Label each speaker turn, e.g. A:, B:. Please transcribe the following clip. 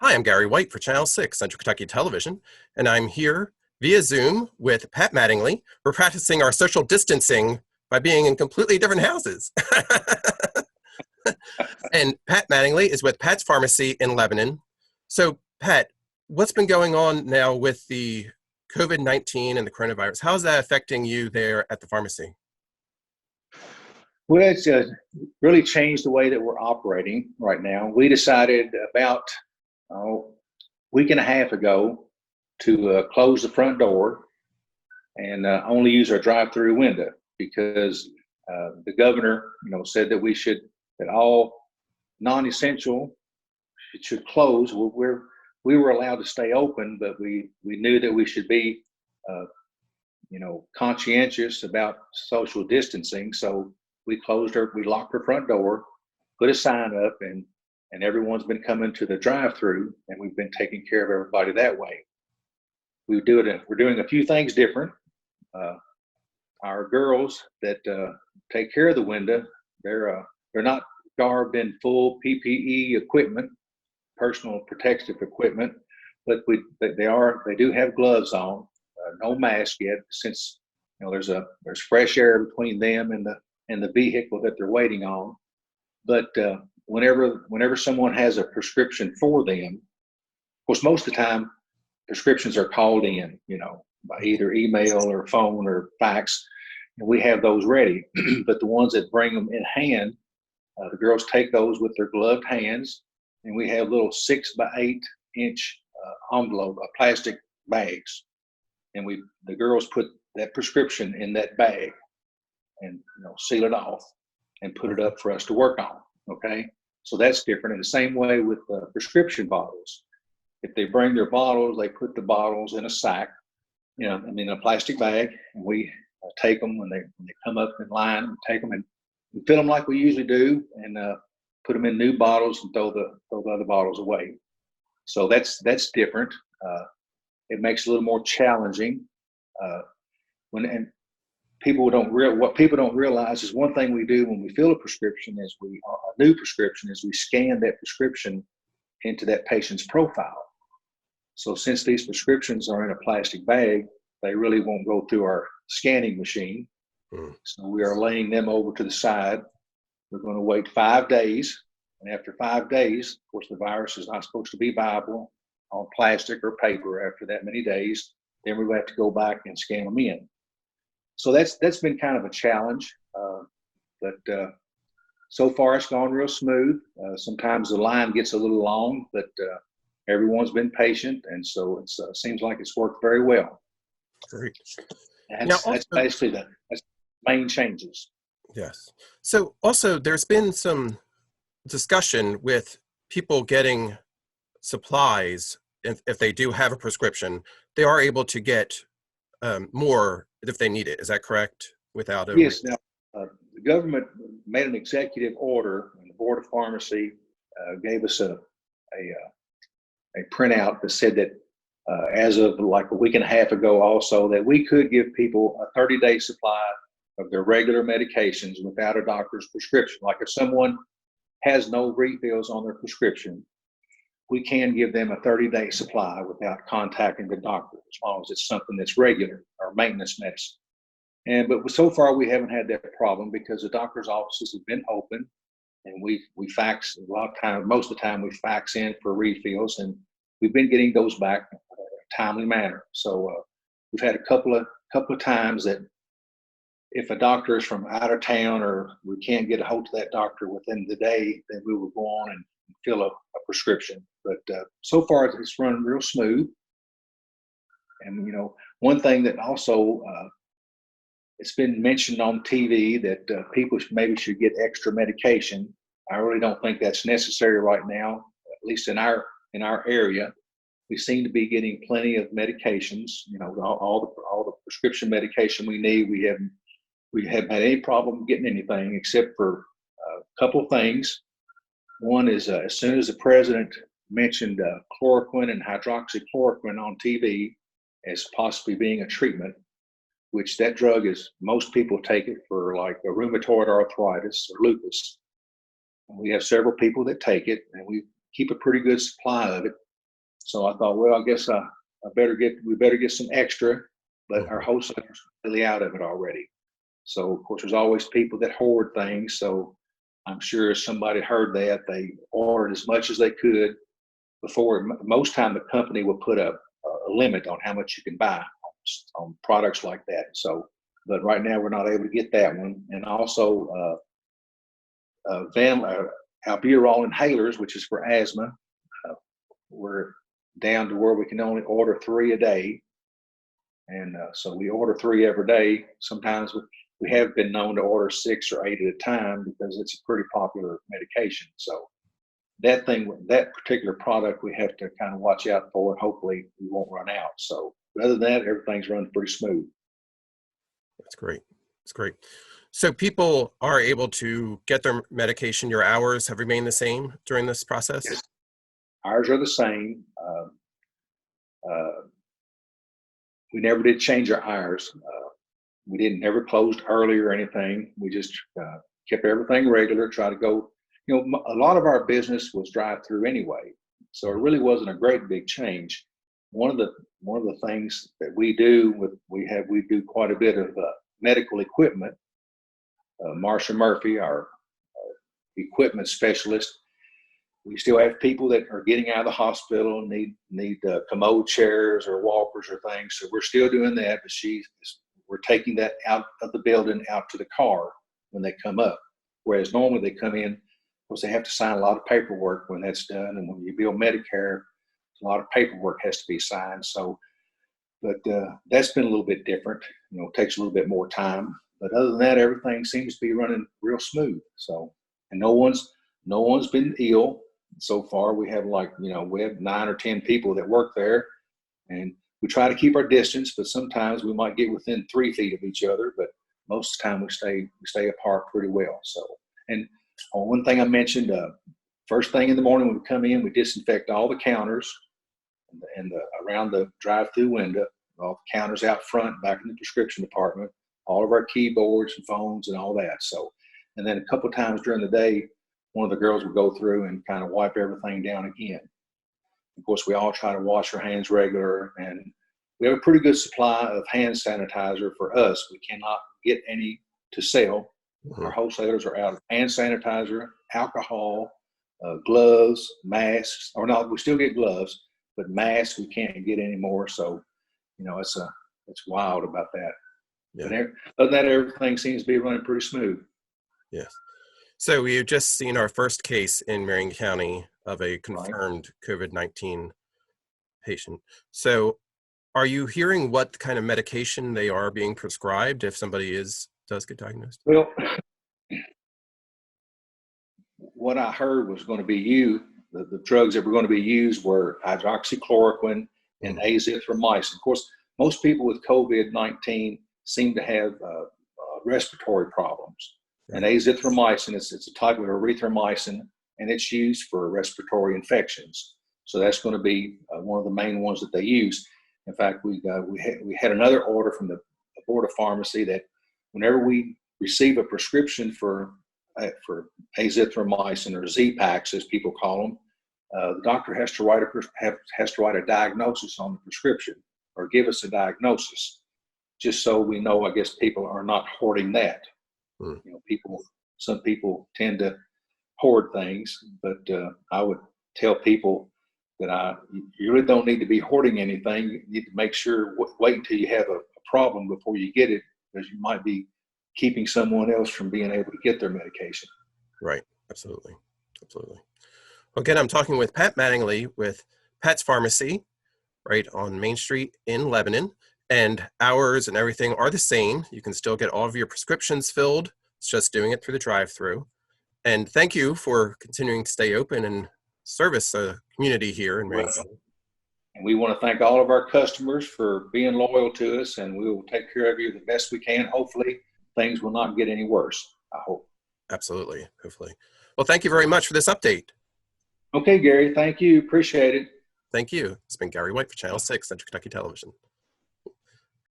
A: Hi, I'm Gary White for Channel 6, Central Kentucky Television, and I'm here via Zoom with Pat Mattingly. We're practicing our social distancing by being in completely different houses. And Pat Mattingly is with Pat's Pharmacy in Lebanon. So, Pat, what's been going on now with the COVID-19 and the coronavirus? How is that affecting you there at the pharmacy?
B: Well, it's really changed the way that we're operating right now. We decided about a week and a half ago to close the front door and only use our drive-through window because the governor, said that that all non-essential should close. We were allowed to stay open, but we knew that we should be, conscientious about social distancing. So we locked our front door, put a sign up, and everyone's been coming to the drive-through, and we've been taking care of everybody that way. We're doing a few things different. Our girls that take care of the window, they're not garbed in full PPE equipment, personal protective equipment, but they do have gloves on, no mask yet, since there's fresh air between them and the vehicle that they're waiting on. But whenever someone has a prescription for them, of course, most of the time prescriptions are called in, by either email or phone or fax, and we have those ready. But the ones that bring them in hand, the girls take those with their gloved hands, and we have little 6 by 8 inch envelope, plastic bags, and the girls put that prescription in that bag and seal it off and put it up for us to work on. Okay, so that's different. In the same way with prescription bottles, if they bring their bottles, they put the bottles in a sack, in a plastic bag, and we take them when they come up in line, and take them and fill them like we usually do, and put them in new bottles and throw the other bottles away. So that's different. It makes it a little more challenging. What people don't realize is one thing we do when we fill a prescription is a new prescription is we scan that prescription into that patient's profile. So since these prescriptions are in a plastic bag, they really won't go through our scanning machine. So we are laying them over to the side. We're going to wait 5 days. And after 5 days, of course, the virus is not supposed to be viable on plastic or paper after that many days. Then we have to go back and scan them in. So that's been kind of a challenge. But so far it's gone real smooth. Sometimes the line gets a little long, but everyone's been patient. And so it seems like it's worked very well.
A: Great.
B: That's basically the main changes.
A: Yes. So also there's been some discussion with people getting supplies. If they do have a prescription, they are able to get more if they need it. Is that correct?
B: Yes. Now, the government made an executive order, and the Board of Pharmacy gave us a printout that said that as of like a week and a half ago also, that we could give people a 30-day supply of their regular medications without a doctor's prescription. Like if someone has no refills on their prescription, we can give them a 30-day supply without contacting the doctor, as long as it's something that's regular or maintenance medicine. But so far we haven't had that problem because the doctor's offices have been open, and we fax a lot of time. Most of the time we fax in for refills, and we've been getting those back in a timely manner. So we've had a couple of times that if a doctor is from out of town or we can't get a hold of that doctor within the day, then we will go on and fill a prescription. But so far it's run real smooth. And one thing that also it's been mentioned on TV that people maybe should get extra medication. I really don't think that's necessary right now, at least in our area. We seem to be getting plenty of medications. All the prescription medication we need. We haven't had any problem getting anything except for a couple of things. One is as soon as the president mentioned chloroquine and hydroxychloroquine on TV as possibly being a treatment, which that drug is, most people take it for like a rheumatoid arthritis or lupus. And we have several people that take it, and we keep a pretty good supply of it. So I thought, well, I guess we better get some extra, but our wholesalers are really out of it already. So of course, there's always people that hoard things. So I'm sure if somebody heard that, they ordered as much as they could before. Most time the company will put a limit on how much you can buy on products like that. So, but right now we're not able to get that one. And also albuterol inhalers, which is for asthma. We're down to where we can only order 3 a day. And so we order 3 every day. Sometimes we have been known to order 6 or 8 at a time because it's a pretty popular medication. So that particular product, we have to kind of watch out for, and hopefully we won't run out. So other than that, everything's running pretty smooth.
A: That's great. That's great. So people are able to get their medication. Your hours have remained the same during this process?
B: Yes. Ours are the same. We never did change our hours. We didn't never closed early or anything. We just kept everything regular, try to go, a lot of our business was drive-through anyway. So it really wasn't a great big change. One of the things that we do we do quite a bit of medical equipment. Marsha Murphy, our equipment specialist, we still have people that are getting out of the hospital and need commode chairs or walkers or things. So we're still doing that, but we're taking that out of the building out to the car when they come up. Whereas normally they come in, because they have to sign a lot of paperwork when that's done. And when you bill Medicare, a lot of paperwork has to be signed. So, but that's been a little bit different. It takes a little bit more time. But other than that, everything seems to be running real smooth. So, and no one's been ill so far. We have we have 9 or 10 people that work there, and we try to keep our distance, but sometimes we might get within 3 feet of each other, but most of the time we stay apart pretty well. So, and one thing I mentioned, first thing in the morning when we come in, we disinfect all the counters and around the drive-through window, all the counters out front, back in the prescription department, all of our keyboards and phones and all that. So, and then a couple of times during the day, one of the girls would go through and kind of wipe everything down again. Of course, we all try to wash our hands regular, and we have a pretty good supply of hand sanitizer for us. We cannot get any to sell. Our wholesalers are out of hand sanitizer, alcohol, gloves, masks, or no, we still get gloves, but masks we can't get anymore. So, it's wild about that. Yeah. But other than that, everything seems to be running pretty smooth.
A: Yes. So we've just seen our first case in Marion County of a confirmed COVID-19 patient. So are you hearing what kind of medication they are being prescribed if somebody does get diagnosed?
B: Well, what I heard was going to be the drugs that were going to be used were hydroxychloroquine and azithromycin. Of course, most people with COVID-19 seem to have respiratory problems. And azithromycin, it's a type of erythromycin, and it's used for respiratory infections. So that's going to be one of the main ones that they use. In fact, we had another order from the Board of Pharmacy that whenever we receive a prescription for azithromycin or Z-Paks, as people call them, the doctor has to write a diagnosis on the prescription or give us a diagnosis, just so we know, I guess, people are not hoarding that. Some people tend to hoard things, but I would tell people that you really don't need to be hoarding anything. You need to make sure, wait until you have a problem before you get it, because you might be keeping someone else from being able to get their medication.
A: Right. Absolutely. Absolutely. Again, I'm talking with Pat Mattingly with Pat's Pharmacy, right on Main Street in Lebanon, and hours and everything are the same. You can still get all of your prescriptions filled. It's just doing it through the drive-through. And thank you for continuing to stay open and service the community here in Marion County.
B: And we want to thank all of our customers for being loyal to us, and we will take care of you the best we can. Hopefully, things will not get any worse, I hope.
A: Absolutely. Hopefully. Well, thank you very much for this update.
B: Okay, Gary. Thank you. Appreciate it.
A: Thank you. It's been Gary White for Channel 6, Central Kentucky Television.